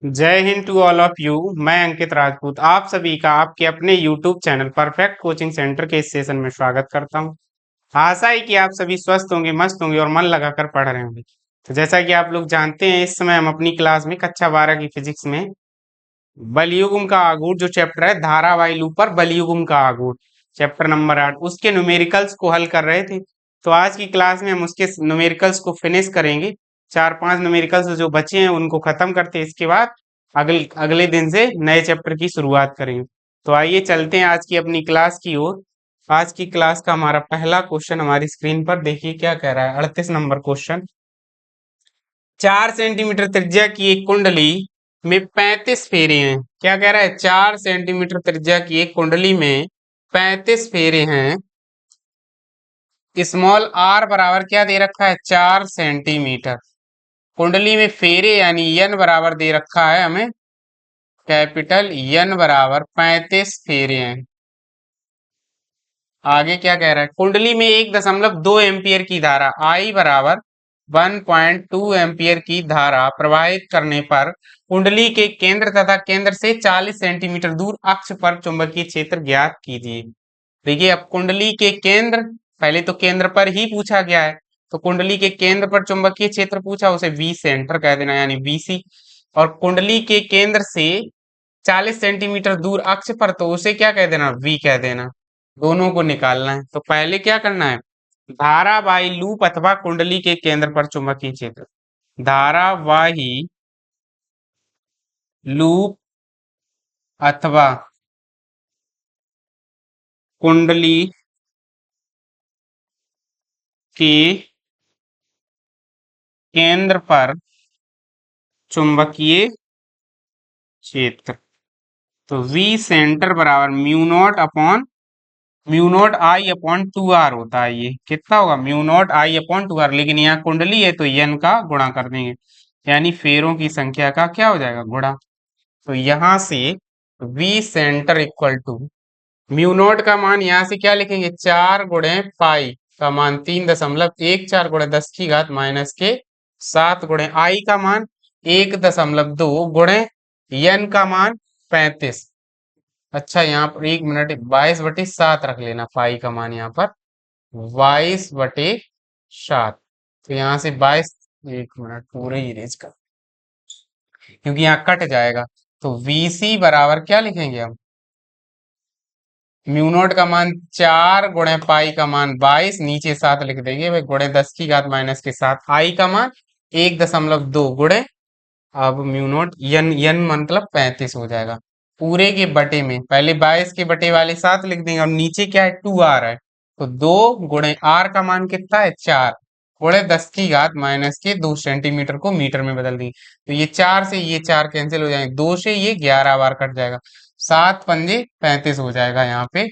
जय Hind to all of you. मैं अंकित राजपूत आप सभी का आपके अपने YouTube channel perfect coaching centre के इस सेशन में स्वागत करता हूं। आशा है कि आप सभी स्वस्थ होंगे, मस्त होंगे और मन लगाकर पढ़ रहे होंगे। तो जैसा कि आप लोग जानते हैं, इस समय हम अपनी क्लास में कक्षा 12 की फिजिक्स में बलयुग्म का आघूर्ण जो चैप्टर है, धारावाही लूप पर बलयुग्म का आघूर्ण, चैप्टर नंबर 8, उसके न्यूमेरिकल्स को हल कर रहे थे। तो आज की क्लास में हम उसके न्यूमेरिकल्स को फिनिश करेंगे। 4-5 न्यूमेरिकल्स जो बचे हैं उनको खत्म करते हैं, इसके बाद अगले अगले दिन से नए चैप्टर की शुरुआत करेंगे। तो आइए चलते हैं आज की अपनी क्लास की ओर। आज की क्लास का हमारा पहला क्वेश्चन हमारी स्क्रीन पर देखिए क्या कह रहा है। 38 नंबर क्वेश्चन। 4 सेंटीमीटर त्रिज्या की एक कुंडली में 35 फेरे हैं। क्या कह रहा है? 4 सेंटीमीटर त्रिज्या की एक कुंडली में 35 फेरे हैं। स्मॉल आर बराबर क्या दे रखा है? 4 सेंटीमीटर। कुंडली में फेरे यानी एन बराबर दे रखा है हमें, कैपिटल एन बराबर 35 फेरे हैं। आगे क्या कह रहा है? कुंडली में 1.2 एम्पियर की धारा आई बराबर 1.2 एम्पियर की धारा प्रवाहित करने पर कुंडली के केंद्र तथा केंद्र से 40 सेंटीमीटर दूर अक्ष पर चुंबकीय क्षेत्र ज्ञात कीजिए। देखिए, अब कुंडली के केंद्र, पहले तो केंद्र पर ही पूछा गया है, तो कुंडली के केंद्र पर चुंबकीय क्षेत्र पूछा, उसे वी सेंटर कह देना यानी वीसी। और कुंडली के केंद्र से 40 सेंटीमीटर दूर अक्ष पर, तो उसे क्या कह देना? वी कह देना। दोनों को निकालना है, तो पहले क्या करना है? धारावाही लूप अथवा कुंडली के केंद्र पर चुंबकीय क्षेत्र, धारावाही लूप अथवा कुंडली के केंद्र पर चुंबकीय क्षेत्र, तो वी सेंटर बराबर mu naught I upon 2 R होता है। ये कितना होगा? Mu naught I upon 2 R, लेकिन यहाँ कुंडली है तो एन का गुणा कर देंगे, यानी फेरों की संख्या का क्या हो जाएगा? गुणा। तो यहाँ से V centre equal to mu naught का मान यहाँ से क्या लिखेंगे? 4 गुणे पाई का मान 3.14 गुणे 10 की घात -7 गुणे आई का मान 1.2 गुणे एन का मान 35। अच्छा, यहाँ पर 1 मिनट, 22/7 रख लेना, पाई का मान यहाँ पर 22/7। तो यहाँ से 22, 1 मिनट पूरे ही इरेज कर, क्योंकि यहाँ कट जाएगा। तो वीसी बराबर क्या लिखेंगे हम? म्यू नॉट का मान 4 गुणे पाई का मान 22, नीचे 7 लिख देंगे भाई, गुणे 10 की घात -7, आई का मान 1.2 गुणे, अब म्यू नॉट यन यन मतलब 35 हो जाएगा। पूरे के बटे में पहले 22 के बटे वाले 7 लिख देंगे, और नीचे क्या है? 2 आर है, तो 2 गुणे आर का मान कितना है? 4 गुणे 10 की घात -2 सेंटीमीटर को मीटर में बदल देंगे, तो ये 4 से ये 4 कैंसिल हो जाएंगे, 2 से ये 11 बार कट जाएगा, 7 पंजे 35 हो जाएगा यहाँ पे।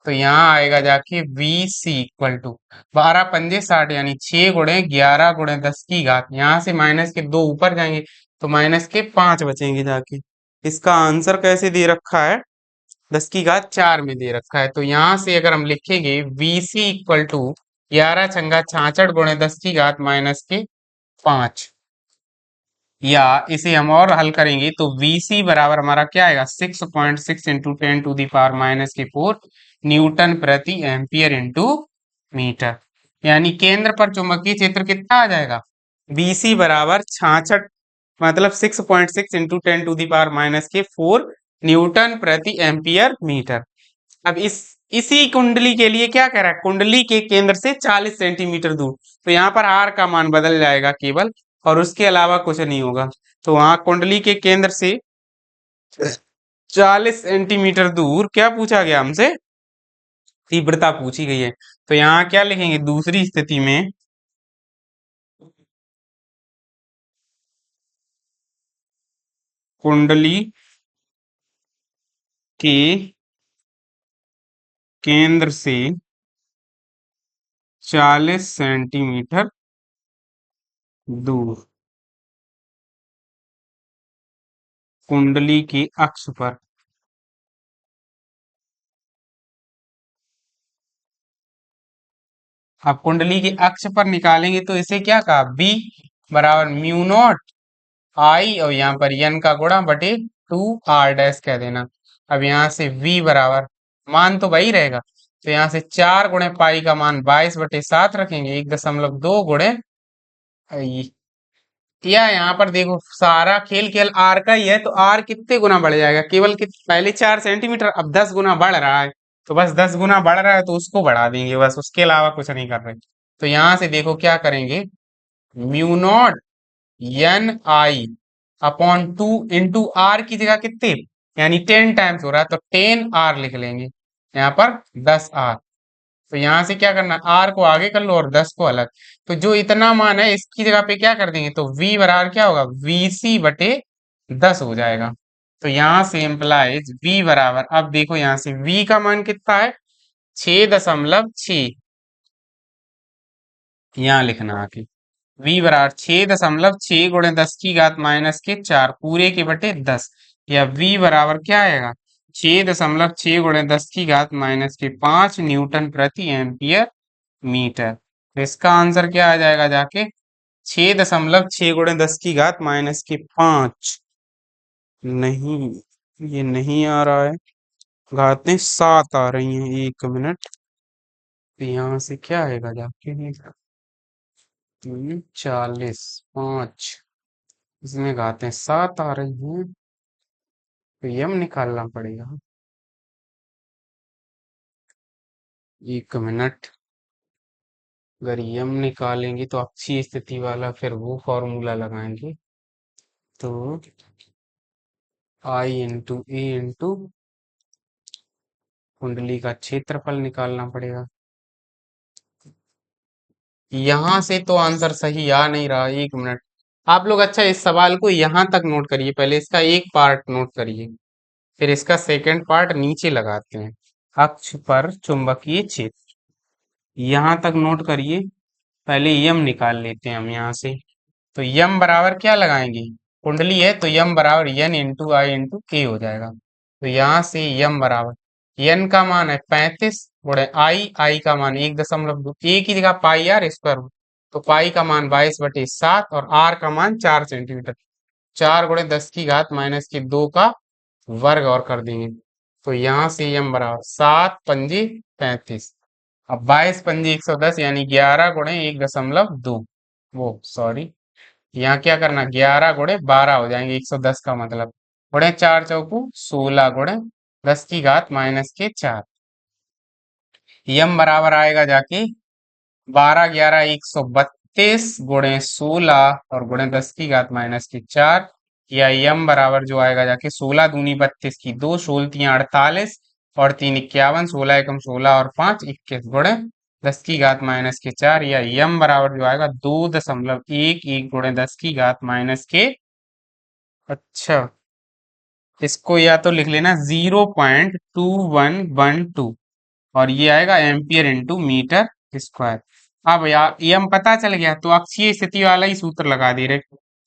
तो यहाँ आएगा जाके वी सी इक्वल टू 12 पंजे 60, यानी 6 गुणे 11 गुणे 10 की घात, यहाँ से माइनस के 2 ऊपर जाएंगे तो माइनस के 5 बचेंगे जाके। इसका आंसर कैसे दे रखा है? 10 की घात 4 में दे रखा है। तो यहाँ से अगर हम लिखेंगे वी सी इक्वल टू 11×6 = 66 गुणे 10 की घात -5, या इसे हम और हल करेंगे तो Vc बराबर हमारा क्या आएगा? 6.6 इंटू 10⁻⁻⁴ न्यूटन प्रति एम्पियर इंटू मीटर, यानी केंद्र पर चुंबकीय क्षेत्र कितना आ जाएगा? Vc बराबर 66, मतलब 6.6 इंटू 10⁻⁻⁴ न्यूटन प्रति एम्पियर मीटर। अब इसी कुंडली के लिए क्या कह रहा है? कुंडली के केंद्र से 40 सेंटीमीटर दूर, तो यहाँ पर आर का मान बदल जाएगा केवल, और उसके अलावा कुछ नहीं होगा। तो वहां कुंडली के केंद्र से 40 सेंटीमीटर दूर क्या पूछा गया हमसे? तीव्रता पूछी गई है। तो यहाँ क्या लिखेंगे दूसरी स्थिति में? कुंडली के केंद्र से 40 सेंटीमीटर दूर कुंडली के अक्ष पर, अब कुंडली के अक्ष पर निकालेंगे तो इसे क्या कहा? बी बराबर म्यू नॉट आई और यहाँ पर एन का गुणा बटे 2r डैश कह देना। अब यहाँ से v बराबर मान तो वही रहेगा, तो यहाँ से 4 गुणे पाई का मान 22/7 रखेंगे, 1.2 गुणे आई। या यहाँ पर देखो सारा खेल केवल आर का ही है, तो आर कितने गुना बढ़ जाएगा, केवल पहले 4 सेंटीमीटर, अब 10 गुना बढ़ रहा है, तो बस 10 गुना बढ़ रहा है तो उसको बढ़ा देंगे, बस उसके अलावा कुछ नहीं कर रहे। तो यहाँ से देखो क्या करेंगे, mu naught N I upon 2 into R की जगह कितने, यानी 10 टाइम्स हो रहा है, तो 10 आर लिख लेंगे, यहाँ पर 10 आर। तो यहां से क्या करना, आर को आगे कर लो और 10 को अलग। तो जो इतना मान है इसकी जगह पे क्या कर देंगे, तो v बराबर क्या होगा, VC/10 हो जाएगा। तो यहां से इम्प्लाइज v बराबर, अब देखो यहां से v का मान कितना है, 6.6, यहाँ लिखना आके v बराबर 6.6 गुणे 10 की घात -4 पूरे के बटे 10, या v बराबर क्या आएगा, 6.6 गुणे 10 की घात -5 न्यूटन प्रति एम्पियर मीटर। तो इसका आंसर क्या आ जाएगा जाके, 6.6 गुणे 10 की घात -5। नहीं, ये नहीं आ रहा है, घातें 7 आ रही हैं, 1 मिनट। तो यहाँ से क्या आएगा जाके, 40, 5, इसमें घातें 7 आ रही हैं, तो यम निकालना पड़ेगा। 1 मिनट, अगर यम निकालेंगे तो अच्छी स्थिति वाला फिर वो फॉर्मूला लगाएंगे, तो आई इंटू ए इंटू कुंडली का क्षेत्रफल निकालना पड़ेगा। यहां से तो आंसर सही आ नहीं रहा, 1 मिनट। आप लोग अच्छा इस सवाल को यहां तक नोट करिए, पहले इसका एक पार्ट नोट करिए, फिर इसका सेकंड पार्ट नीचे लगाते हैं। अक्ष पर चुंबकीय क्षेत्र, यहां तक नोट करिए, पहले यम निकाल लेते हैं हम यहाँ से। तो यम बराबर क्या लगाएंगे, कुंडली है तो यम बराबर एन इंटू आई इंटू के हो जाएगा। तो यहाँ से यम बराबर एन का मान है 35 गुणे आई का मान 1.2, ए की जगह पाई आर स्क्वायर, तो पाई का मान 22/7 और आर का मान 4 सेंटीमीटर, 4 गुणे 10 की घात -2 का वर्ग और कर देंगे। तो यहाँ से यम बराबर 7×5 = 35, अब 22×5 = 110, यानी 11 गुणे 1.2, वो सॉरी, यहाँ क्या करना, 11 गुणे 12 हो जाएंगे, 110 का मतलब, गुणे 4 × 4 = 16 गुणे 10 की घात -4। यम बराबर आएगा जाके 12 11 132 गुणे 16 और गुणे 10 की घात -4, या यम बराबर जो आएगा जाके 16 दूनी 32 की 2, 16 तियां 48 और 3 51, 16 एकम 16 और 5 21 गुणे 10 की घात -4, या यम बराबर जो आएगा 2.11 गुणे 10 की घात अच्छा, इसको या तो लिख लेना 0.2112, और ये आएगा एम्पियर इंटू मीटर स्क्वायर। अब यार यम पता चल गया, तो अक्षीय स्थिति वाला ही सूत्र लगा दे रहे।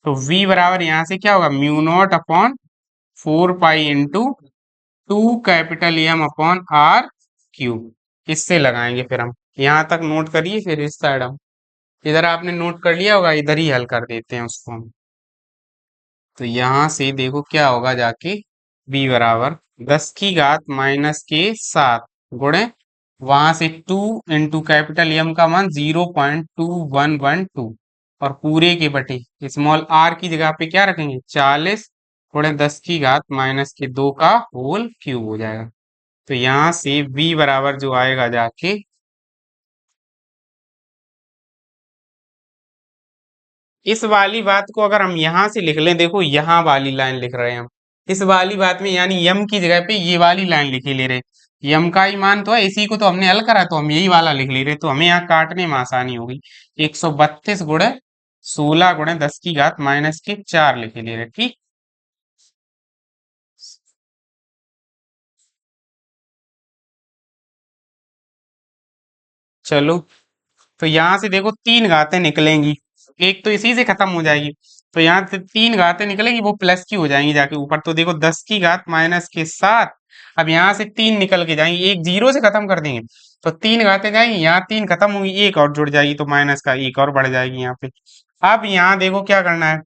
तो v बराबर यहाँ से क्या होगा, mu not upon 4 pi into 2 capital M/r³ इससे लगाएंगे फिर हम। यहाँ तक नोट करिए, फिर इस साइड हम, इधर आपने नोट कर लिया होगा, इधर ही हल कर देते हैं उसको हम। तो यहाँ से देखो क्या होगा जाके, b बराबर 10 की घात -7 गुणे, वहां से 2 इंटू कैपिटल एम का मान 0.2112, और पूरे के बटे स्मॉल आर की जगह पे क्या रखेंगे, 40 गुणे 10 की घात -2 का होल क्यूब हो जाएगा। तो यहाँ से v बराबर जो आएगा जाके, इस वाली बात को अगर हम यहां से लिख लें, देखो यहाँ वाली लाइन लिख रहे हैं हम, इस वाली बात में यानी यम की जगह पे ये वाली लाइन लिखे ले रहे, यम का ही मान तो है, इसी को तो हमने हल करा, तो हम यही वाला लिख ले रहे, तो हमें यहाँ काटने में आसानी होगी। 132 गुणे 16 गुणे 10 की घात -4 लिखे ले रहे, ठीक। चलो, तो यहाँ से देखो 3 घातें निकलेंगी, एक तो इसी से खत्म हो जाएगी, तो यहाँ से 3 घातें निकलेंगी, वो प्लस की हो जाएंगी जाके ऊपर, तो देखो 10 की घात -7, अब यहाँ से 3 निकल के जाएंगी, एक जीरो से खत्म कर देंगे, तो 3 घातें जाएंगी, यहाँ 3 खत्म होंगी, एक और जुड़ जाएगी, तो माइनस का एक और बढ़ जाएगी यहाँ पे। अब यहाँ देखो क्या करना है,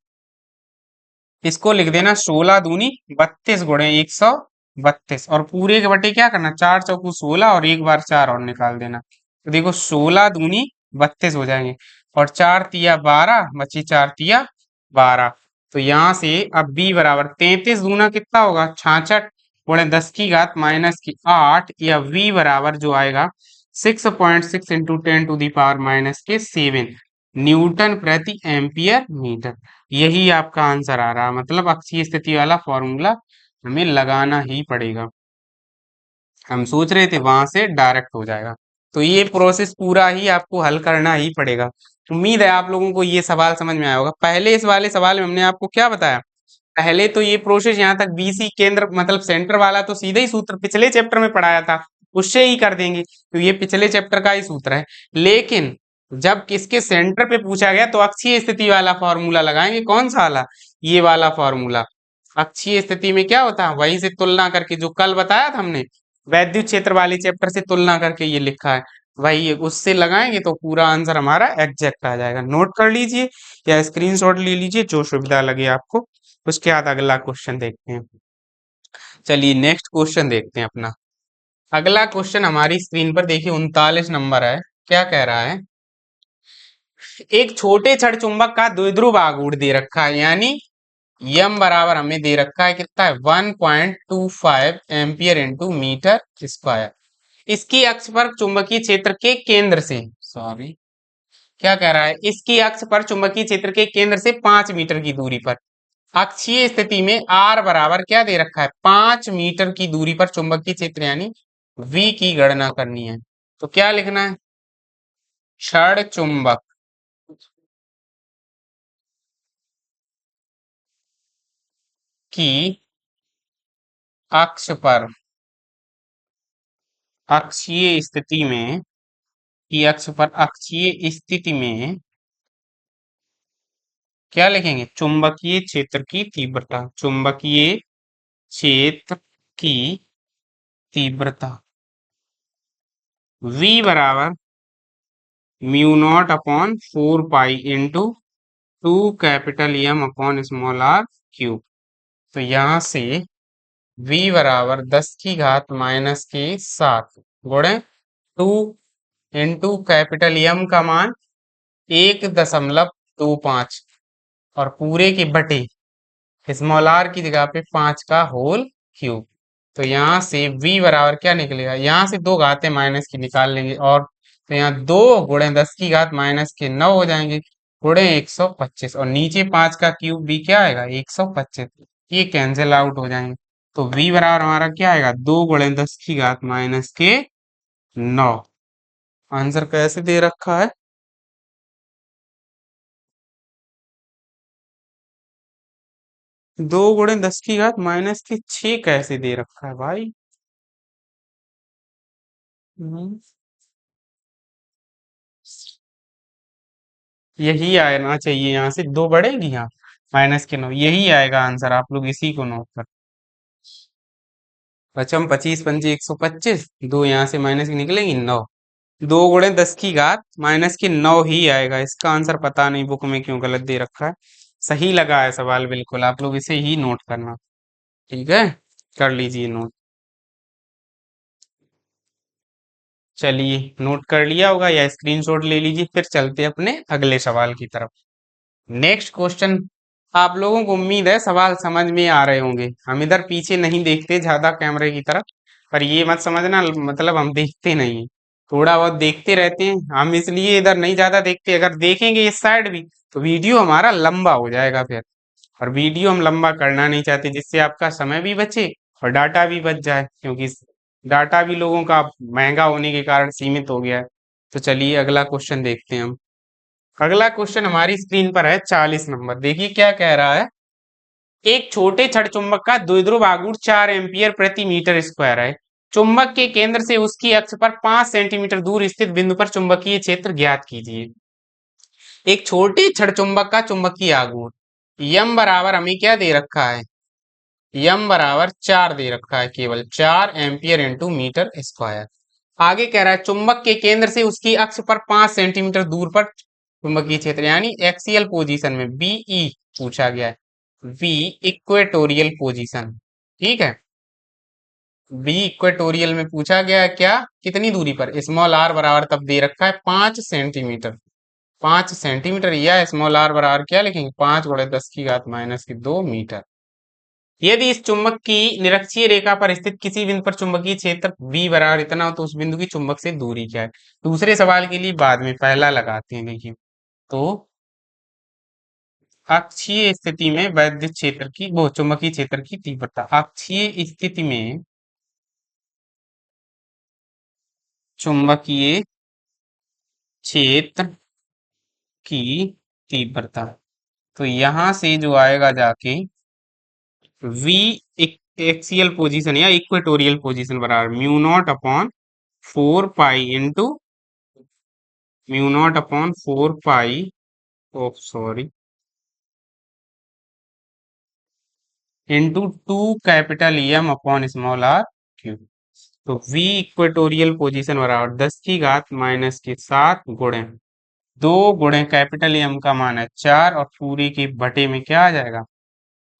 इसको लिख देना 16 दूनी 32 गुणे 132 और पूरे के बटे क्या करना, 4 चौकू 16 और एक बार 4 और निकाल देना। तो देखो 16 दूनी 32 हो जाएंगे और 4 तिया 12 बची 4 तिया 12। तो यहाँ से अब b बराबर 33 दूना कितना होगा 66 गुणे 10 की घात माइनस की 8 या v बराबर जो आएगा 6.6 into 10 to the power minus के 7 न्यूटन प्रति एम्पियर मीटर। यही आपका आंसर आ रहा, मतलब अक्षीय स्थिति वाला फॉर्मूला हमें लगाना ही पड़ेगा। हम सोच रहे थे वहां से डायरेक्ट हो जाएगा, तो ये प्रोसेस पूरा ही आपको हल करना ही पड़ेगा। उम्मीद है आप लोगों को ये सवाल समझ में आया होगा। पहले इस वाले सवाल में हमने आपको क्या बताया, पहले तो ये प्रोसेस यहाँ तक बीसी केंद्र मतलब सेंटर वाला तो सीधे ही सूत्र पिछले चैप्टर में पढ़ाया था, उससे ही कर देंगे, तो ये पिछले चैप्टर का ही सूत्र है। लेकिन जब किसके सेंटर पे पूछा गया तो अक्षीय स्थिति वाला फॉर्मूला लगाएंगे। कौन सा वाला, ये वाला फॉर्मूला। अक्षीय स्थिति में क्या होता है, वहीं से तुलना करके, जो कल बताया था हमने वैद्युत क्षेत्र वाले चैप्टर से तुलना करके ये लिखा है, वही उससे लगाएंगे तो पूरा आंसर हमारा एग्जैक्ट आ जाएगा। नोट कर लीजिए या स्क्रीनशॉट ले लीजिए, जो सुविधा लगे आपको। उसके बाद अगला क्वेश्चन देखते हैं। चलिए नेक्स्ट क्वेश्चन देखते हैं अपना। अगला क्वेश्चन हमारी स्क्रीन पर देखिए 39 नंबर है। क्या कह रहा है, एक छोटे छड़ चुंबक का द्विध्रुव आघूर्ण दे रखा है, यानी यम बराबर हमें दे रखा है कितना है 1.25 एम्पियर इंटू मीटर स्क्वायर। इसकी अक्ष पर चुंबकीय क्षेत्र के केंद्र से, सॉरी क्या कह रहा है, इसकी अक्ष पर चुंबकीय क्षेत्र के केंद्र से 5 मीटर की दूरी पर अक्षीय स्थिति में आर बराबर क्या दे रखा है 5 मीटर की दूरी पर चुंबकीय क्षेत्र यानी वी की गणना करनी है। तो क्या लिखना है, छड़ चुंबक की अक्ष पर अक्षीय स्थिति में, की अक्ष पर अक्षीय स्थिति में क्या लिखेंगे, चुंबकीय क्षेत्र की तीव्रता, चुंबकीय क्षेत्र की तीव्रता v बराबर mu not upon 4 pi into 2 capital M upon small r cube. तो यहां से v बराबर 10 की घात माइनस के 7 गुणे 2 इंटू कैपिटल M का मान 1.25 और पूरे के बटे स्मॉल r की जगह पे 5 का होल क्यूब। तो यहाँ से v बराबर क्या निकलेगा, यहाँ से दो घातें माइनस की निकाल लेंगे और तो यहाँ 2 गुणे 10 की घात माइनस के 9 हो जाएंगे गुणे 125 और नीचे 5 का क्यूब भी क्या आएगा 125, ये कैंसिल आउट हो जाएंगे। तो v बराबर हमारा क्या आएगा 2 गुणे 10 की घात माइनस के 9। आंसर कैसे दे रखा है, 2 गुणे 10 की घात माइनस के 6 कैसे दे रखा है भाई। हम्म, यही आना चाहिए, यहाँ से दो बढ़ेगी, यहाँ माइनस के 9, यही आएगा आंसर। आप लोग इसी को नोट कर, पचम 25 पंजे 125, दो यहाँ से माइनस की निकलेगी 9, 2 गुणे 10 की घात माइनस के 9 ही आएगा। इसका आंसर पता नहीं बुक में क्यों गलत दे रखा है, सही लगा है सवाल बिल्कुल, आप लोग इसे ही नोट करना। ठीक है, कर लीजिए नोट। चलिए नोट कर लिया होगा या स्क्रीनशॉट ले लीजिए, फिर चलते हैं अपने अगले सवाल की तरफ। नेक्स्ट क्वेश्चन, आप लोगों को उम्मीद है सवाल समझ में आ रहे होंगे। हम इधर पीछे नहीं देखते ज्यादा कैमरे की तरफ, पर ये मत समझना मतलब हम देखते नहीं हैं, थोड़ा बहुत देखते रहते हैं हम, इसलिए इधर नहीं ज्यादा देखते। अगर देखेंगे इस साइड भी तो वीडियो हमारा लंबा हो जाएगा फिर, और वीडियो हम लंबा करना नहीं चाहते, जिससे आपका समय भी बचे और डाटा भी बच जाए, क्योंकि डाटा भी लोगों का महंगा होने के कारण सीमित हो गया है। तो चलिए अगला क्वेश्चन देखते हैं हम। अगला क्वेश्चन हमारी स्क्रीन पर है 40 नंबर। देखिए क्या कह रहा है, एक छोटे छड़ चुंबक का द्विध्रुव आघूर्ण 4 एम्पियर प्रति मीटर स्क्वायर है। चुंबक के केंद्र से उसकी अक्ष पर 5 सेंटीमीटर दूर स्थित बिंदु पर चुंबकीय क्षेत्र ज्ञात कीजिए। एक छोटे छड़ चुंबक का चुंबकीय आघूर्ण यम बराबर हमें क्या दे रखा है, यम बराबर 4 दे रखा है, केवल 4 एम्पियर इंटू मीटर स्क्वायर। आगे कह रहा है चुंबक के केंद्र से उसकी अक्ष पर 5 सेंटीमीटर दूर पर चुंबकीय क्षेत्र यानी एक्सियल पोजीशन में बीई पूछा गया है। We equatorial position. ठीक है, वी इक्वेटोरियल में पूछा गया है क्या, कितनी दूरी पर, स्मॉल आर बराबर तब दे रखा है 5 सेंटीमीटर। 5 सेंटीमीटर, या स्मॉल आर बराबर क्या लिखेंगे, 5 × 10⁻²मीटर। यदि इस चुंबक की निरक्षीय रेखा पर स्थित किसी बिंदु पर चुंबकीय क्षेत्र V बराबर इतना हो तो उस बिंदु की चुंबक से दूरी क्या है। दूसरे सवाल के लिए बाद में, पहला लगाते हैं। देखिए, तो अक्षीय स्थिति में वैद्युत क्षेत्र की, वो चुंबकीय क्षेत्र की तीव्रता, अक्षीय स्थिति में चुंबकीय क्षेत्र की तीव्रता, तो यहां से जो आएगा जाके V एक्सियल पोजीशन या इक्वेटोरियल पोजीशन बराबर mu not upon 4 pi sorry into 2 capital M upon small r cube. तो V इक्वेटोरियल पोजीशन बराबर 10⁻⁻7 गुणे 2 गुणे कैपिटल M का मान है 4 और पूरे के बटे में क्या आ जाएगा,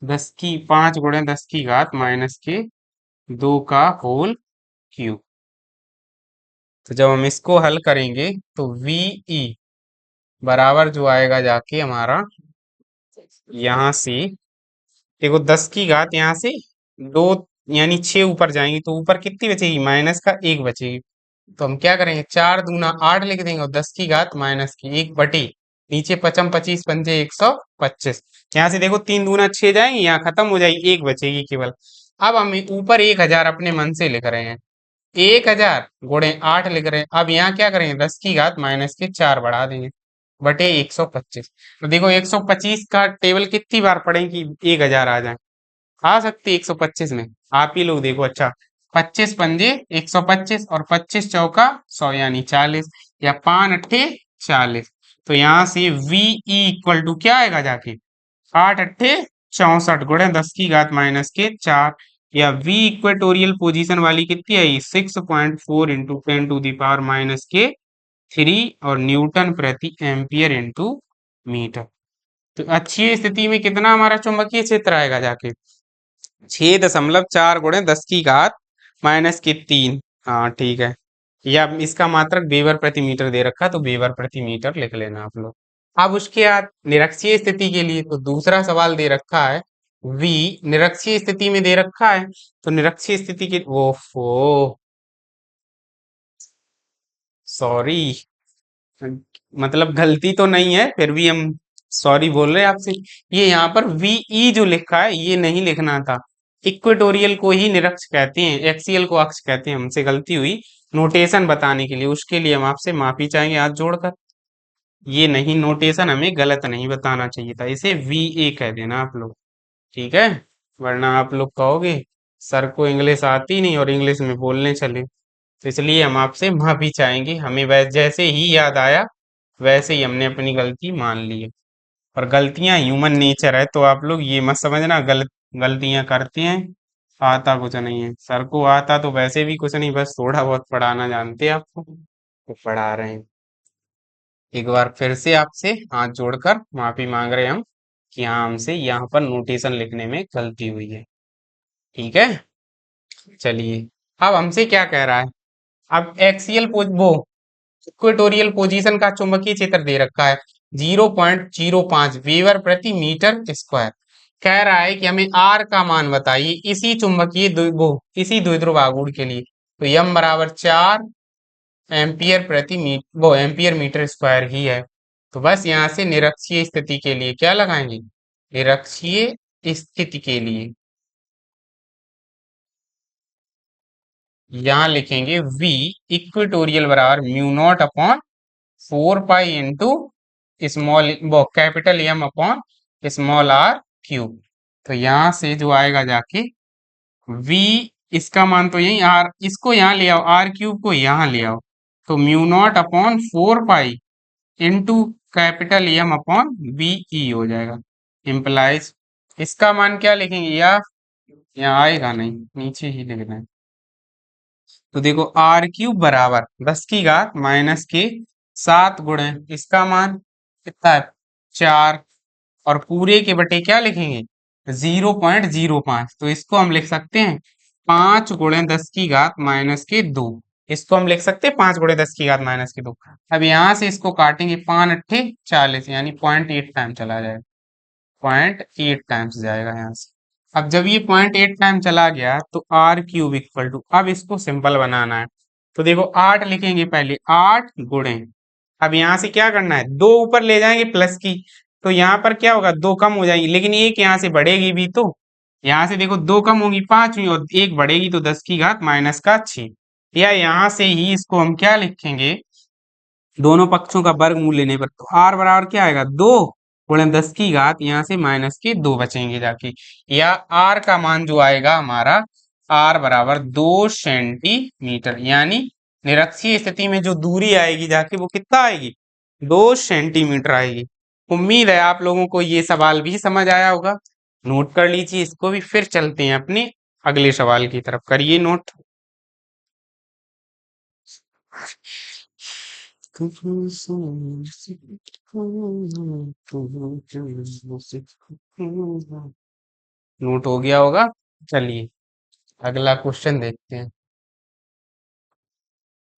5 × 10⁻⁻2 का होल क्यूब। तो जब हम इसको हल करेंगे तो VE बराबर जो आएगा जाके हमारा, यहाँ से देखो 10 की घात, यहाँ से 2 यानी 6 ऊपर जाएंगे तो ऊपर कितनी बचेगी, -1 बचेगी। तो हम क्या करेंगे, 4 दूना 8 लिख देंगे और 10 की घात -1 नीचे पचम 25 पंजे 125। यहाँ से देखो 3 दूना 6 जाएंगे, यहाँ खत्म हो जाएगी, 1 बचेगी केवल। अब हम ऊपर 1000 अपने मन से लिख रहे हैं, 1000 × 8 लिख रहे हैं। अब यहाँ क्या करेंगे, 10 की घात -4 बढ़ा देंगे बटे 125। तो देखो 125 का टेबल कितनी बार पढ़ें कि 1000 आ जाए, आ सकती है 125 में, आप ही लोग देखो। अच्छा, 25 पंजे 125 और 25 × 4 = 100 यानी 40, या 5 × 8 = 40। तो यहाँ से VE इक्वल टू क्या आएगा जाके, 8 × 8 = 64 गुणे 10 की घात -4, या V इक्वेटोरियल पोजीशन वाली कितनी आई, 6.4 × 10⁻⁻3 और न्यूटन प्रति एम्पियर इंटू मीटर। तो अच्छी स्थिति में कितना हमारा चुंबकीय क्षेत्र आएगा जाके, 6.4 गुणे 10 की घात -3। हाँ ठीक है, या इसका मात्रक वेबर प्रति मीटर दे रखा है तो वेबर प्रति मीटर लिख लेना आप लोग। अब उसके बाद निरक्षीय स्थिति के लिए तो दूसरा सवाल दे रखा है, V निरक्षीय स्थिति में दे रखा है, तो निरक्षीय स्थिति के, ओफो सॉरी, मतलब गलती तो नहीं है, फिर भी हम सॉरी बोल रहे हैं आपसे। ये यहाँ पर VE जो लिखा है ये नहीं लिखना था, इक्वेटोरियल को ही निरक्ष कहते हैं, एक्सियल को अक्ष कहते हैं, हमसे गलती हुई नोटेशन बताने के लिए, उसके लिए हम आपसे माफी चाहेंगे हाथ जोड़कर। ये नहीं, नोटेशन हमें गलत नहीं बताना चाहिए था, इसे VA कह देना आप लोग, ठीक है। वरना आप लोग कहोगे सर को इंग्लिश आती नहीं और इंग्लिश में बोलने चले, तो इसलिए हम आपसे माफी चाहेंगे। हमें जैसे ही याद आया वैसे ही हमने अपनी गलती मान ली है, और गलतियां ह्यूमन नेचर है, तो आप लोग ये मत समझना गलतियां करते हैं, आता कुछ नहीं है। सर को आता तो वैसे भी कुछ नहीं, बस थोड़ा बहुत पढ़ाना जानते हैं आपको, तो पढ़ा रहे हैं। एक बार फिर से आपसे हाथ जोड़कर माफी मांग रहे हैं हम कि हाँ, हमसे यहाँ पर नोटेशन लिखने में गलती हुई है, ठीक है। चलिए, अब हमसे क्या कह रहा है, अब एक्सियल वो इक्वेटोरियल पोजीशन का चुंबकीय क्षेत्र दे रखा है 0.05 वेबर प्रति मीटर स्क्वायर। कह रहा है कि हमें आर का मान बताइए इसी चुंबकीय इसी द्विध्रुव आघूर्ण के लिए। तो यम बराबर 4 एम्पियर प्रति मीटर, वो एम्पियर मीटर स्क्वायर ही है। तो बस यहाँ से निरक्षीय स्थिति के लिए क्या लगाएंगे, निरक्षीय स्थिति के लिए यहाँ लिखेंगे V इक्वेटोरियल बराबर mu not upon 4 pi into small वो capital M upon small r cube. तो यहाँ से जो आएगा जाके V, इसका मान तो यही r, इसको यहाँ ले आओ, r क्यूब को यहाँ ले आओ, तो mu not upon 4 pi into capital M upon VE हो जाएगा, इम्प्लाइज इसका मान क्या लिखेंगे, या यहाँ आएगा नहीं, नीचे ही लिखना है। तो देखो r³ बराबर 10 की घात -7 गुणे इसका मान कितना है 4, और पूरे के बटे क्या लिखेंगे 0.05। तो इसको हम लिख सकते हैं 5 × 10⁻² इसको हम लिख सकते हैं 5 × 10⁻²। अब यहाँ से इसको काटेंगे, 5 × 8 = 40, यानी 0.8 टाइम चला जाएगा, 0.8 टाइम्स जाएगा यहाँ से। अब जब ये 0.8 टाइम चला गया तो r³ अब इसको सिंपल बनाना है। तो देखो 8 लिखेंगे पहले, 8 गुणे, अब यहाँ से क्या करना है, 2 ऊपर ले जाएंगे प्लस की, तो यहाँ पर क्या होगा, 2 कम हो जाएगी, लेकिन एक यहाँ से बढ़ेगी भी, तो यहाँ से देखो 2 कम होगी 5 हुई और एक बढ़ेगी तो 10⁻⁻⁶। या यहाँ से ही इसको हम क्या लिखेंगे, दोनों पक्षों का वर्गमूल लेने पर, तो r बराबर क्या आएगा, 2 × 10⁻, यहाँ से -2 बचेंगे जाके, या r का मान जो आएगा हमारा, r बराबर 2 सेंटीमीटर, यानी निरक्षीय स्थिति में जो दूरी आएगी जाके वो कितना आएगी, 2 सेंटीमीटर आएगी। उम्मीद है आप लोगों को ये सवाल भी समझ आया होगा, नोट कर लीजिए इसको भी। फिर चलते हैं अपने अगले सवाल की तरफ, करिए नोट। नोट हो गया होगा। चलिए अगला क्वेश्चन देखते हैं।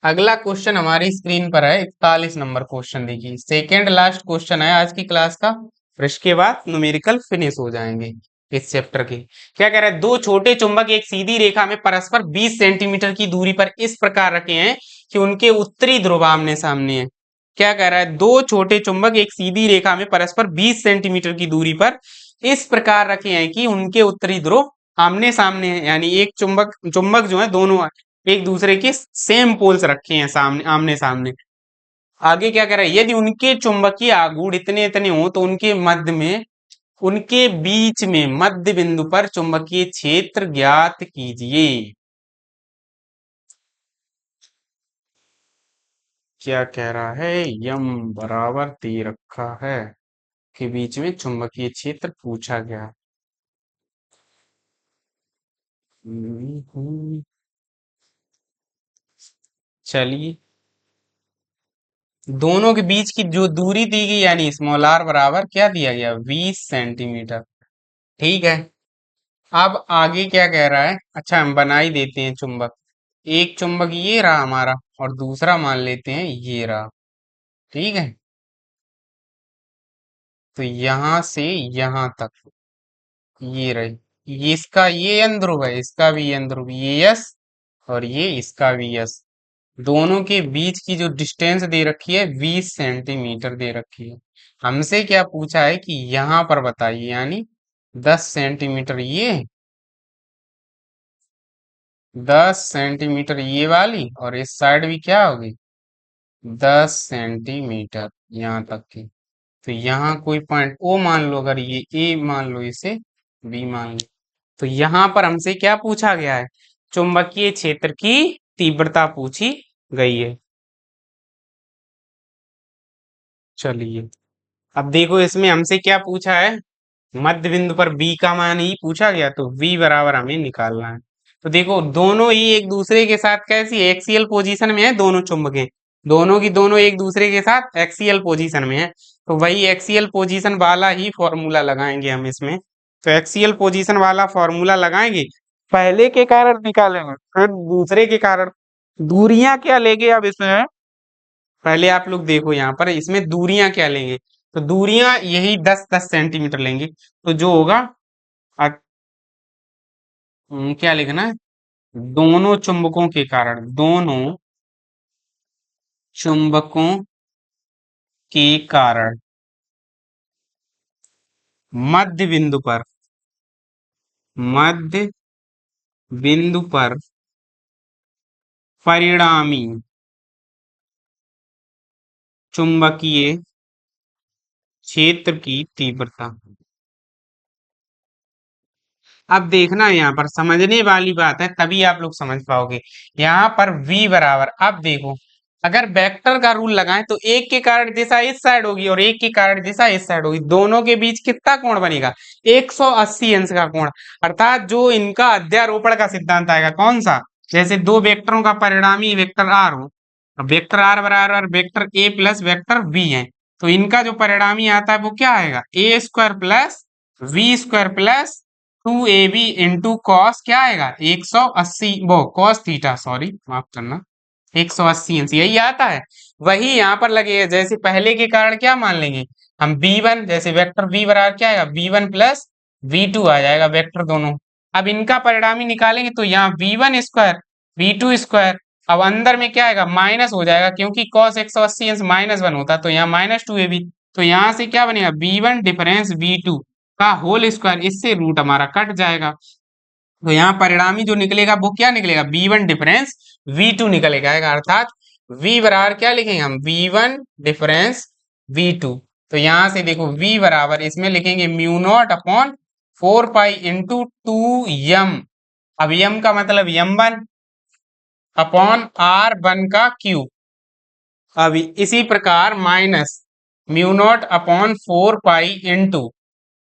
अगला क्वेश्चन हमारी स्क्रीन पर है, 41 नंबर क्वेश्चन। देखिए सेकेंड लास्ट क्वेश्चन है आज की क्लास का, फिर इसके बाद न्यूमेरिकल फिनिश हो जाएंगे इस चैप्टर के। क्या कह रहा है, दो छोटे चुंबक एक सीधी रेखा में परस्पर 20 सेंटीमीटर की दूरी पर इस प्रकार रखे हैं कि उनके उत्तरी ध्रुव आमने सामने है। क्या कह रहा है, दो छोटे चुंबक एक सीधी रेखा में परस्पर 20 सेंटीमीटर की दूरी पर इस प्रकार रखे हैं कि उनके उत्तरी ध्रुव आमने सामने है, यानी एक चुंबक चुंबक जो है दोनों एक दूसरे के सेम पोल्स रखे हैं सामने, आमने सामने। आगे क्या कह रहा है, यदि उनके चुंबकीय आघूर्ण इतने इतने हो तो उनके मध्य में, उनके बीच में मध्य बिंदु पर चुंबकीय क्षेत्र ज्ञात कीजिए। क्या कह रहा है, यम बराबर दे रखा है के बीच में चुंबकीय क्षेत्र पूछा गया। चलिए दोनों के बीच की जो दूरी दी गई, यानी स्मॉल r बराबर क्या दिया गया, 20 सेंटीमीटर। ठीक है, अब आगे क्या कह रहा है, अच्छा हम बना ही देते हैं चुंबक। एक चुंबक ये रहा हमारा और दूसरा मान लेते हैं ये रहा। ठीक है, तो यहां से यहां तक ये रही, ये इसका ये n ध्रुव है, इसका भी n ध्रुव, ये यस और ये इसका भी यस। दोनों के बीच की जो डिस्टेंस दे रखी है 20 सेंटीमीटर दे रखी है। हमसे क्या पूछा है कि यहां पर बताइए, यानी 10 सेंटीमीटर ये, 10 सेंटीमीटर ये वाली, और इस साइड भी क्या होगी, 10 सेंटीमीटर यहाँ तक की। तो यहाँ कोई पॉइंट ओ मान लो, अगर ये ए मान लो, इसे बी मान लो, तो यहाँ पर हमसे क्या पूछा गया है, चुंबकीय क्षेत्र की तीव्रता पूछी गई है। चलिए अब देखो इसमें हमसे क्या पूछा है, मध्य बिंदु पर बी का मान ही पूछा गया, तो v बराबर हमें निकालना है। तो देखो दोनों ही एक दूसरे के साथ कैसी एक्सियल पोजीशन में है, दोनों चुंबकें दोनों की दोनों एक दूसरे के साथ एक्सियल पोजीशन में है, तो वही एक्सियल पोजीशन वाला ही फॉर्मूला लगाएंगे हम इसमें। तो एक्सियल पोजीशन वाला फॉर्मूला लगाएंगे, पहले के कारण निकालेंगे फिर दूसरे के कारण। दूरियां क्या लेंगे अब इसमें, पहले आप लोग देखो यहाँ पर इसमें दूरियां क्या लेंगे, तो दूरियां यही 10-10 सेंटीमीटर लेंगे, तो जो होगा क्या लिखना है, दोनों चुंबकों के कारण, दोनों चुंबकों के कारण मध्य बिंदु पर, मध्य बिंदु पर परिणामी चुंबकीय क्षेत्र की तीव्रता। अब देखना यहाँ पर समझने वाली बात है, तभी आप लोग समझ पाओगे। यहाँ पर v बराबर, अब देखो अगर वेक्टर का रूल लगाएं तो एक के कारण दिशा इस साइड होगी और एक के कारण दिशा इस साइड होगी, दोनों के बीच कितना कोण बनेगा, 180 अंश का कोण। अर्थात जो इनका अध्यारोपण का सिद्धांत आएगा, कौन सा, जैसे दो वेक्टरों का परिणामी वेक्टर आर हो, वेक्टर आर बराबर vector A plus vector B है, तो इनका जो परिणामी आता है वो क्या आएगा, a² plus V square plus 2ab into cos क्या आएगा 180 वो कॉस थीटा, सॉरी माफ करना, 180 यही आता है। वही यहाँ पर लगेगा, जैसे पहले के कारण क्या मान लेंगे हम v1, जैसे वेक्टर v बराबर क्या आएगा v1 प्लस v2 आ जाएगा, वेक्टर दोनों। अब इनका परिणामी निकालेंगे तो यहाँ v1 स्क्वायर v2 स्क्वायर, अब अंदर में क्या आएगा माइनस हो जाएगा, क्योंकि cos 180 से -1 होता है तो यहाँ -2ab, तो यहाँ से क्या बनेगा v1 डिफरेंस v2 का होल स्क्वायर, इससे रूट हमारा कट जाएगा। तो यहाँ परिणामी जो निकलेगा वो क्या निकलेगा v1 डिफरेंस v2 निकलेगा, अर्थात v बराबर क्या लिखेंगे हम v1 डिफरेंस v2। तो यहाँ से देखो v बराबर इसमें लिखेंगे mu not upon 4 pi into 2m, अब m का मतलब m1 अपॉन r1 का क्यूब। अब इसी प्रकार minus mu not upon 4 pi into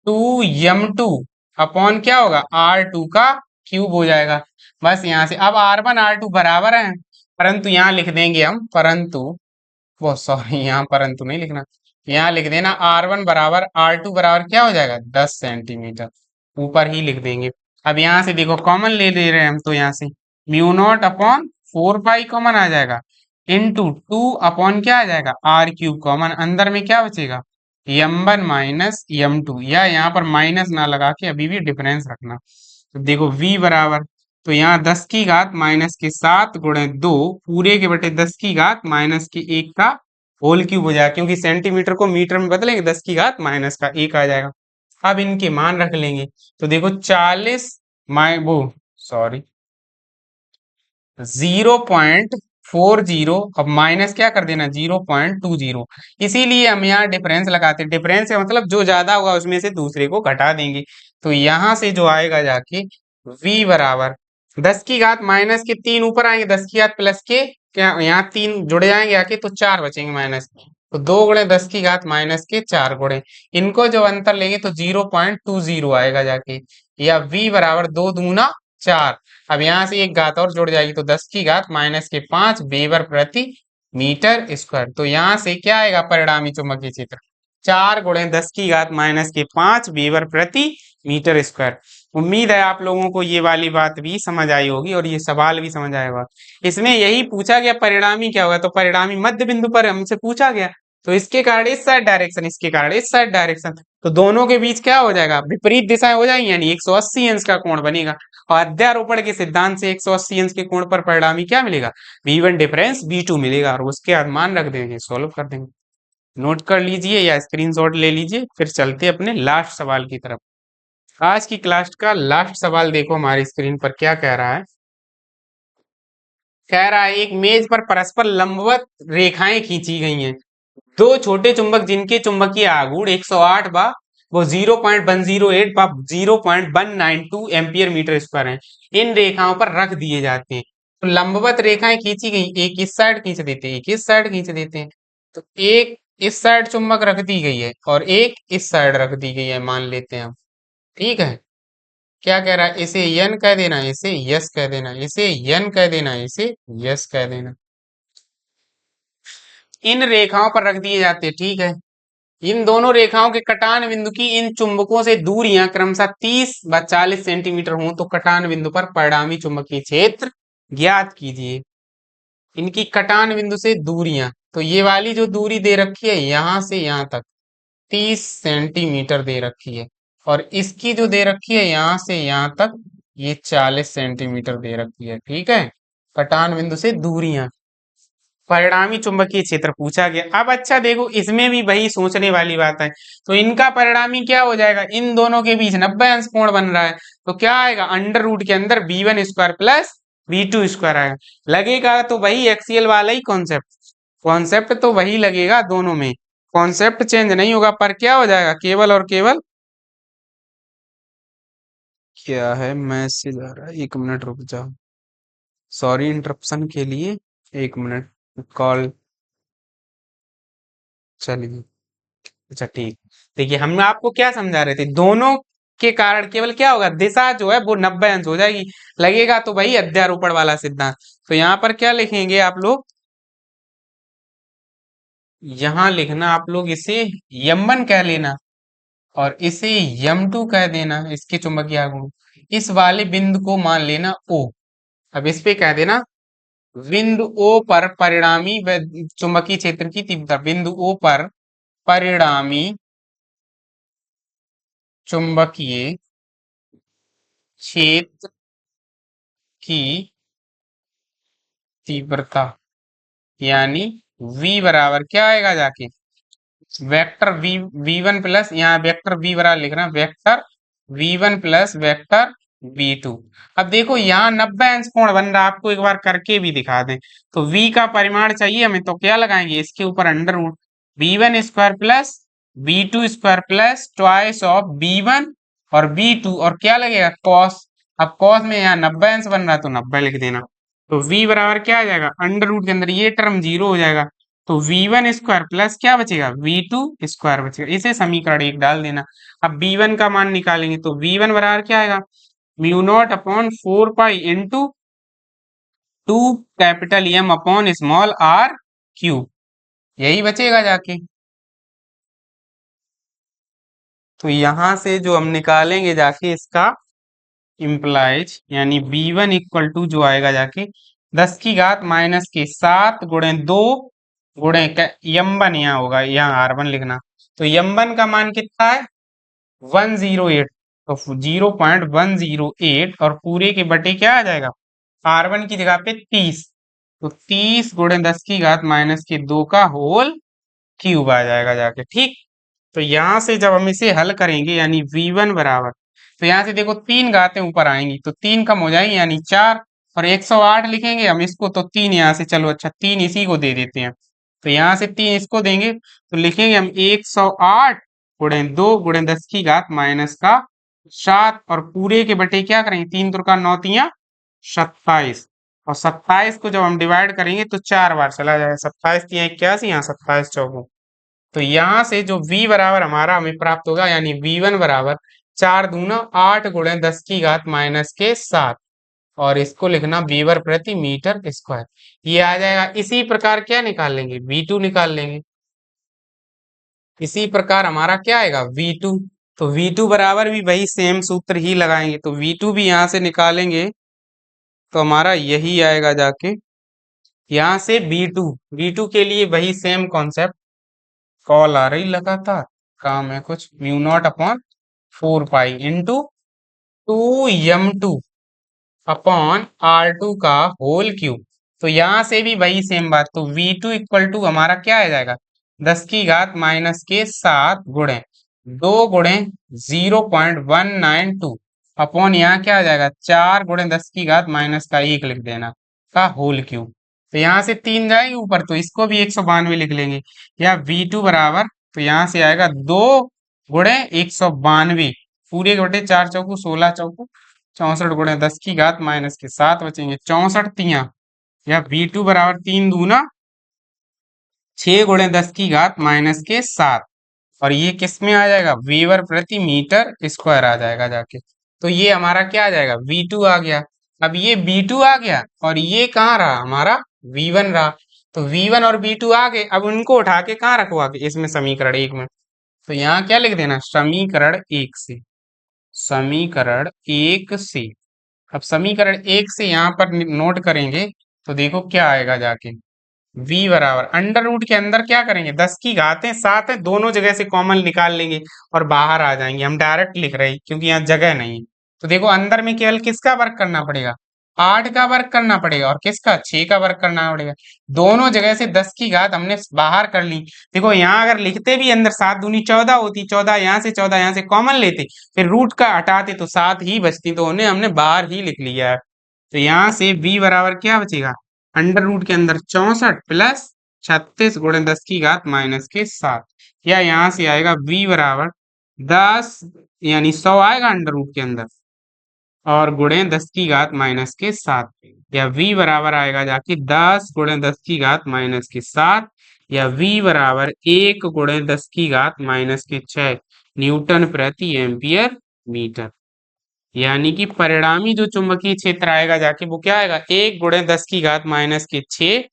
2m2 upon क्या होगा r2 का क्यूब हो जाएगा। बस यहाँ से अब r1 r2 बराबर है, परंतु यहाँ लिख देंगे हम परंतु, वो सॉरी यहाँ परंतु नहीं लिखना, यहाँ लिख देना r1 बराबर r2 बराबर क्या हो जाएगा 10 सेंटीमीटर, ऊपर ही लिख देंगे। अब यहाँ से देखो कॉमन ले ले रहे हैं हम, तो यहाँ से mu not upon 4 pi common आ जाएगा इंटू 2 अपॉन क्या आ जाएगा आर क्यूब कॉमन, अंदर में क्या बचेगा m1 माइनस m2, या यहाँ पर माइनस ना लगा के अभी भी डिफरेंस रखना। तो देखो v बराबर, तो यहाँ 10 की घात माइनस के 7 गुणे 2 पूरे के बटे 10 की घात माइनस के 1 का होल क्यूब हो जाएगा, क्योंकि सेंटीमीटर को मीटर में बदलेंगे 10 की घात माइनस का 1 आ जाएगा। अब इनके मान रख लेंगे, तो देखो 40 माइ वो सॉरी 0.40, अब माइनस क्या कर देना 0.20, इसीलिए हम यहाँ डिफरेंस लगाते हैं। डिफरेंस का मतलब जो ज्यादा होगा उसमें से दूसरे को घटा देंगे, तो यहाँ से जो आएगा जाके v बराबर 10 की घात माइनस के 3 ऊपर आएंगे, 10 की घात प्लस के क्या यहाँ 3 जुड़ जाएंगे आके, तो 4 बचेंगे माइनस, तो 2 गुणे 10 की घात माइनस के 4 गुणे, इनको जो अंतर लेंगे तो 0.20 आएगा जाके, या v बराबर 2 दूना 4। अब यहाँ से एक घात और जुड़ जाएगी, तो 10 की घात माइनस के 5 वेबर प्रति मीटर स्क्वायर। तो यहाँ से क्या आएगा परिणामी चुंबकीय क्षेत्र 4 गुणे 10 की घात माइनस के 5 वेबर प्रति मीटर स्क्वायर। उम्मीद है आप लोगों को ये वाली बात भी समझ आई होगी और ये सवाल भी समझ आया होगा। इसमें यही पूछा गया परिणामी क्या होगा, तो परिणामी मध्य बिंदु पर हमसे पूछा गया, तो इसके कारण इस साइड डायरेक्शन, इसके कारण इस साइड डायरेक्शन, तो दोनों के बीच क्या हो जाएगा विपरीत दिशाएं हो जाएंगी, यानी 180 अंश का कोण बनेगा। और अध्यारोपण के सिद्धांत से 180 अंश के कोण पर परिणामी क्या मिलेगा v1 डिफरेंस v2 मिलेगा, और उसके बाद मान रख देंगे, सोल्व कर देंगे। नोट कर लीजिए या स्क्रीनशॉट ले लीजिए, फिर चलते अपने लास्ट सवाल की तरफ। आज की क्लास का लास्ट सवाल देखो हमारी स्क्रीन पर क्या कह रहा है। कह रहा है एक मेज पर परस्पर लंबवत रेखाएं खींची गई हैं, दो छोटे चुंबक जिनके चुंबकीय आघूर्ण 108 बा वो 0.108 बा 0.192 एम्पियर मीटर स्क्वायर है, इन रेखाओं पर रख दिए जाते हैं। तो लंबवत रेखाएं खींची गई, एक इस साइड खींच देते हैं, एक इस साइड खींच देते हैं, तो एक इस साइड चुंबक रख दी गई है और एक इस साइड रख दी गई है, मान लेते हैं हम। ठीक है, क्या कह रहा है, इसे यन कह देना, इसे यस कह देना, इसे यन कह देना, इसे यस कह देना। इन रेखाओं पर रख दिए जाते हैं, ठीक है। इन दोनों रेखाओं के कटान बिंदु की इन चुंबकों से दूरियां क्रमशः 30 व 40 सेंटीमीटर हों तो कटान बिंदु पर परिणामी चुंबकीय क्षेत्र ज्ञात कीजिए। इनकी कटान बिंदु से दूरियां, तो ये वाली जो दूरी दे रखी है यहां से यहां तक 30 सेंटीमीटर दे रखी है, और इसकी जो दे रखी है यहां से यहां तक ये 40 सेंटीमीटर दे रखी है, ठीक है। कटान बिंदु से दूरियां, परिणामी चुंबकीय क्षेत्र पूछा गया। अब अच्छा देखो इसमें भी वही सोचने वाली बात है, तो इनका परिणामी क्या हो जाएगा, इन दोनों के बीच 90 अंश कोण बन रहा है, तो क्या आएगा अंडर रूट के अंदर v1 square plus v2 square आएगा, लगेगा तो वही एक्सियल वाला ही कॉन्सेप्ट, कॉन्सेप्ट तो वही लगेगा दोनों में, कॉन्सेप्ट चेंज नहीं होगा, पर क्या हो जाएगा केवल और केवल, क्या है मैसेज आ रहा है, 1 मिनट रुक जाओ, सॉरी इंटरप्शन के लिए, 1 मिनट कॉल, चलिए अच्छा ठीक। देखिए हम आपको क्या समझा रहे थे, दोनों के कारण केवल क्या होगा दिशा जो है वो 90 अंश हो जाएगी, लगेगा तो वही अध्यारोपण वाला सिद्धांत। तो यहाँ पर क्या लिखेंगे आप लोग, यहाँ लिखना आप लोग इसे m1 कह लेना, और इसे m2 कह देना, इसके चुंबकीय आघूर्ण। इस वाले बिंदु को मान लेना O। अब इस पे कह देना बिंदु O पर परिणामी चुंबकीय क्षेत्र की तीव्रता, बिंदु O पर परिणामी चुंबकीय क्षेत्र की तीव्रता, यानी V बराबर क्या आएगा जाके, वेक्टर V1 प्लस, यहाँ वेक्टर V बराबर लिखना, vector V1 plus vector V2। अब देखो यहाँ 90 अंश कोण बन रहा है, आपको एक बार करके भी दिखा दें। तो V का परिमाण चाहिए हमें, तो क्या लगाएंगे, इसके ऊपर under root V1 square plus V2 square plus twice of V1 और V2, और क्या लगेगा कॉस। अब कॉस में यहाँ 90 अंश बन रहा है तो 90 लिख देना। तो V बराबर क्या आ जाएगा, अंडर रूट के अंदर ये टर्म जीरो हो जाएगा, तो V1 स्क्वायर प्लस क्या बचेगा, V2 स्क्वायर बचेगा। इसे समीकरण 1 डाल देना। अब V1 का मान निकालेंगे तो V1 बराबर क्या आएगा, mu not upon 4 pi into 2 capital M upon small r cube, यही बचेगा जाके। तो यहां से जो हम निकालेंगे जाके इसका इम्प्लाइज, यानी B1 इक्वल टू जो आएगा जाके 10 की घात माइनस के 7 गुणे 2 गुणे M1, यहाँ होगा, यहाँ R1 लिखना। तो M1 का मान कितना है 108, तो 0.108, और पूरे के बटे क्या आ जाएगा, R1 की जगह पे 30, तो 30 गुणे 10 की घात माइनस के 2 का होल क्यूब आ जाएगा जाके। ठीक, तो यहां से जब हम इसे हल करेंगे, यानी V1 बराबर, तो यहां से देखो 3 घातें ऊपर आएंगी तो 3 कम हो जाएंगी, यानी 4, और 108 लिखेंगे हम इसको, तो 3 यहाँ से, चलो अच्छा 3 इसी को दे देते हैं, तो यहाँ से 3 इसको देंगे तो लिखेंगे हम 108 गुणे 2 गुणे 10 की घात माइनस का 7, और पूरे के बटे क्या करेंगे, 3 त्रिका 9 तिया 27, और 27 को जब हम डिवाइड करेंगे तो 4 बार चला जाएगा, 27 तिया 81, यहाँ 27 चौको। तो यहाँ से जो V बराबर हमारा हमें प्राप्त होगा, यानी V1 बराबर 4 दूना 8 गुणे 10 की घात माइनस के 7, और इसको लिखना वीवर प्रति मीटर स्क्वायर, ये आ जाएगा। इसी प्रकार क्या निकाल लेंगे, V2 निकाल लेंगे। इसी प्रकार हमारा क्या आएगा V2, तो V2 बराबर भी वही सेम सूत्र ही लगाएंगे, तो V2 भी यहाँ से निकालेंगे तो हमारा यही आएगा जाके। यहाँ से V2 के लिए वही सेम कॉन्सेप्ट, कॉल आ रही लगातार, काम है कुछ, mu not upon 4 pi into 2m2 upon R2 का होल क्यूब। तो यहां से भी वही सेम बात, तो V2 इक्वल टू हमारा क्या आ जाएगा, 10 की घात माइनस के 7 गुणे 2 गुणे 0.192 अपॉन यहाँ क्या आ जाएगा 4 गुणे 10 की घात माइनस का 1 लिख देना का होल क्यूब। तो यहाँ से 3 जाएंगे ऊपर, तो इसको भी 192 लिख लेंगे, या V2 बराबर, तो यहाँ से आएगा 2 गुणे 192, पूरे के बटे 4 चौकू 16 चौकू 64 गुणे 10 की घात माइनस के 7 बचेंगे 64 तिया, या V2 बराबर 3 दूना 6 गुणे 10 की घात माइनस के 7, और ये किस में आ जाएगा, वीवर प्रति मीटर स्क्वायर आ जाएगा जाके। तो ये हमारा क्या आ जाएगा, V2 आ गया। अब ये V2 आ गया और ये कहाँ रहा हमारा V1 रहा, तो V1 और V2 आ गए। अब उनको उठा के कहाँ रखो आगे, इसमें समीकरण 1 में, तो यहाँ क्या लिख देना, समीकरण 1 से, समीकरण 1 से। अब समीकरण 1 से यहाँ पर नोट करेंगे तो देखो क्या आएगा जाके, V बराबर अंडर रूट के अंदर क्या करेंगे, 10 की घातें 7 है, दोनों जगह से कॉमन निकाल लेंगे और बाहर आ जाएंगे। हम डायरेक्ट लिख रहे हैं क्योंकि यहाँ जगह नहीं है। तो देखो अंदर में केवल किसका वर्क करना पड़ेगा, 8 का वर्क करना पड़ेगा, और किसका 6 का वर्क करना पड़ेगा। दोनों जगह से 10 की घात हमने बाहर कर ली। देखो यहाँ अगर लिखते भी अंदर 7 दूनी 14 होती, 14 यहाँ से 14 यहाँ से कॉमन लेते, फिर रूट का हटाते तो 7 ही बचती, तो उन्हें हमने बाहर ही लिख लिया है। तो यहाँ से V बराबर क्या बचेगा, अंडर रूट के अंदर 64 प्लस 36 गुणे 10 की घात माइनस के 7, या यहाँ से आएगा V बराबर 10, यानी 100 आएगा अंडर रूट के अंदर, और गुणे 10 की घात माइनस के 7, या V बराबर आएगा जाके 10 गुणे 10 की घात माइनस के 7, या V बराबर 1 गुणे 10 की घात माइनस के 6 न्यूटन प्रति एम्पियर मीटर। यानी कि परिणामी जो चुंबकीय क्षेत्र आएगा जाके वो क्या आएगा, 1 गुणे 10 की घात माइनस के 6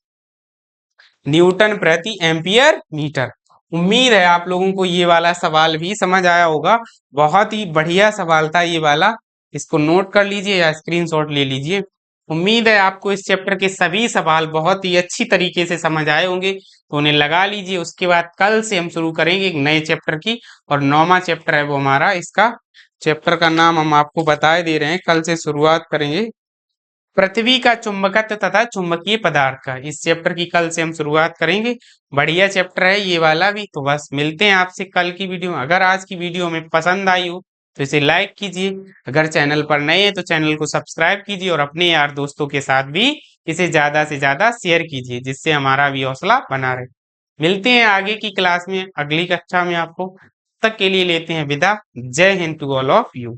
न्यूटन प्रति एम्पियर मीटर। उम्मीद है आप लोगों को ये वाला सवाल भी समझ आया होगा। बहुत ही बढ़िया सवाल था ये वाला। इसको नोट कर लीजिए या स्क्रीनशॉट ले लीजिए। उम्मीद है आपको इस चैप्टर के सभी सवाल बहुत ही अच्छी तरीके से समझ आए होंगे, तो उन्हें लगा लीजिए। उसके बाद कल से हम शुरू करेंगे एक नए चैप्टर की, और 9वां चैप्टर है वो हमारा। इसका चैप्टर का नाम हम आपको बता दे रहे हैं, कल से शुरुआत करेंगे पृथ्वी का चुंबकत्व तथा चुंबकीय पदार्थ का। इस चैप्टर की कल से हम शुरुआत करेंगे। बढ़िया चैप्टर है ये वाला भी। तो बस मिलते हैं आपसे कल की वीडियो में। अगर आज की वीडियो हमें पसंद आई हो तो इसे लाइक कीजिए। अगर चैनल पर नए हैं तो चैनल को सब्सक्राइब कीजिए, और अपने यार दोस्तों के साथ भी इसे ज्यादा से ज्यादा शेयर कीजिए, जिससे हमारा भी हौसला बना रहे। मिलते हैं आगे की क्लास में, अगली कक्षा में आपको। तब तक के लिए लेते हैं विदा। जय Hind to all of you.